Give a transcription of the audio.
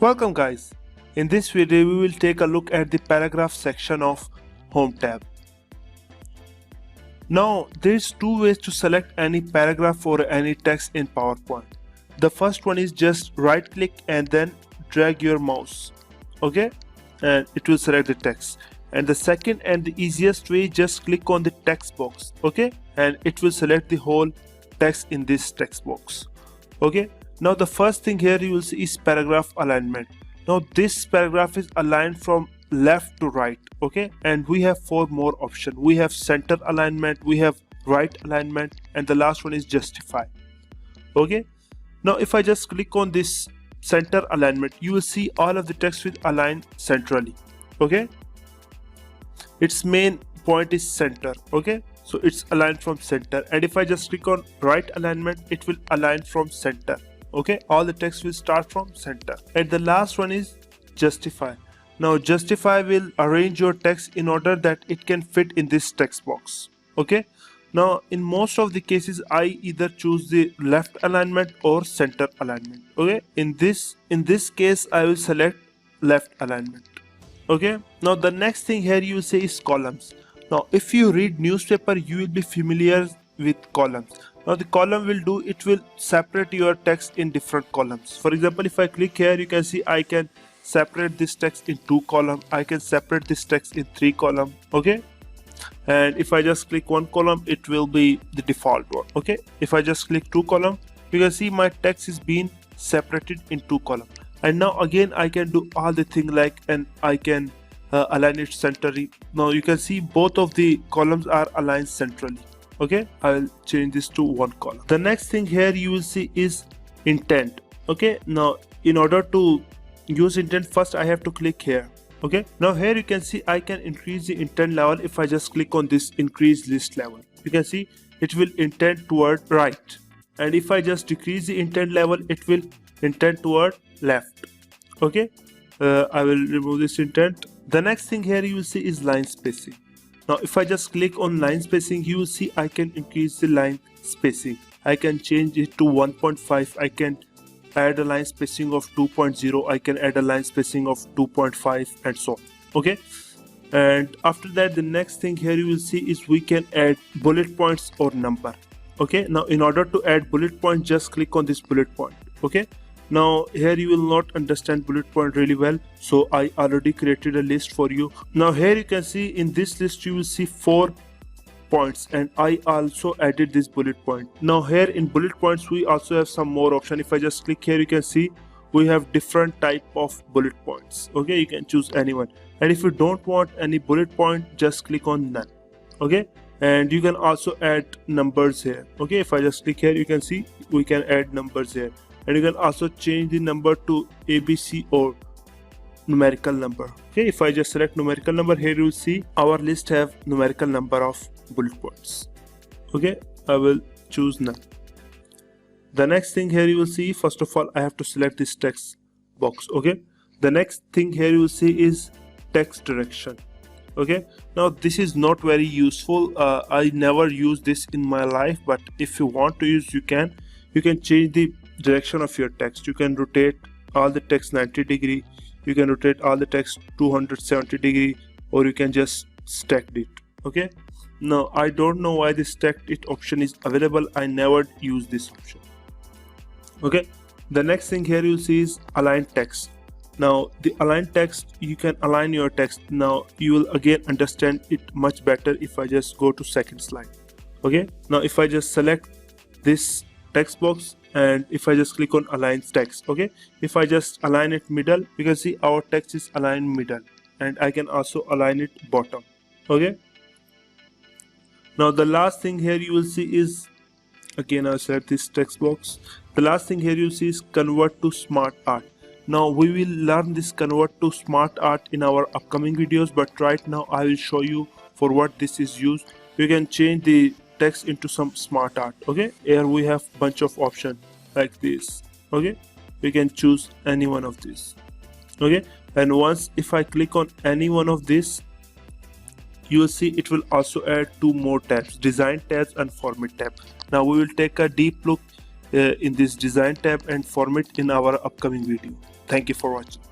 Welcome guys. In this video we will take a look at the paragraph section of Home tab. Now there's two ways to select any paragraph or any text in PowerPoint. The first one is just right click and then drag your mouse, okay, and it will select the text. And the second and the easiest way, just click on the text box, okay, and it will select the whole text in this text box, okay. Now the first thing here you will see is paragraph alignment. Now this paragraph is aligned from left to right, okay, and we have four more options. We have center alignment, we have right alignment, and the last one is justify, okay. Now if I just click on this center alignment, you will see all of the text will align centrally, okay. Its main point is center, okay, so it's aligned from center. And if I just click on right alignment, it will align from center, okay. All the text will start from center. And the last one is justify. Now justify will arrange your text in order that it can fit in this text box, okay. Now in most of the cases I either choose the left alignment or center alignment, okay. In this case I will select left alignment, okay. Now the next thing here you will say is columns. Now if you read newspaper, you will be familiar with columns. Now the column will do, it will separate your text in different columns. For example, if I click here, you can see I can separate this text in 2 columns. I can separate this text in 3 columns, okay. And if I just click 1 column, it will be the default one, okay. If I just click 2 columns, you can see my text is being separated in 2 columns. And now again I can do all the thing like, and I can align it centrally. Now you can see both of the columns are aligned centrally, okay. I'll change this to 1 column. The next thing here you will see is intent, okay. Now in order to use intent, first I have to click here, okay. Now here you can see I can increase the intent level. If I just click on this increase list level, you can see it will intent toward right, and if I just decrease the intent level, it will intent toward left, okay. I will remove this intent. The next thing here you will see is line spacing. Now if I just click on line spacing, you will see I can increase the line spacing. I can change it to 1.5. I can add a line spacing of 2.0. I can add a line spacing of 2.5 and so on, okay. And after that, the next thing here you will see is we can add bullet points or number, okay. Now in order to add bullet point, just click on this bullet point, okay. Now here you will not understand bullet point really well, so I already created a list for you. Now here you can see in this list you will see 4 points, and I also added this bullet point. Now here in bullet points we also have some more option. If I just click here, you can see we have different type of bullet points, okay. You can choose anyone, and if you don't want any bullet point, just click on none, okay. And you can also add numbers here, okay. If I just click here, you can see we can add numbers here. And you can also change the number to ABC or numerical number, okay. If I just select numerical number, here you will see our list have numerical number of bullet points, okay. I will choose none. The next thing here you will see, first of all I have to select this text box, okay. The next thing here you will see is text direction, okay. Now this is not very useful. I never use this in my life, but if you want to use, you can change the direction of your text. You can rotate all the text 90 degree, you can rotate all the text 270 degree, or you can just stack it, okay. Now I don't know why this stacked it option is available. I never use this option, okay. The next thing here you'll see is align text. Now the align text, you can align your text. Now you will again understand it much better if I just go to second slide, okay. Now if I just select this text box, and if I just click on align text, okay, if I just align it middle, you can see our text is aligned middle, and I can also align it bottom, okay. Now the last thing here you will see is, again I'll select this text box. The last thing here you see is convert to SmartArt. Now we will learn this convert to SmartArt in our upcoming videos, but right now I will show you for what this is used. You can change the text into some SmartArt, okay. Here we have bunch of options like this, okay. You can choose any one of these, okay. And once if I click on any one of this, you will see it will also add 2 more tabs, design tabs and format tab. Now we will take a deep look in this design tab and format in our upcoming video. Thank you for watching.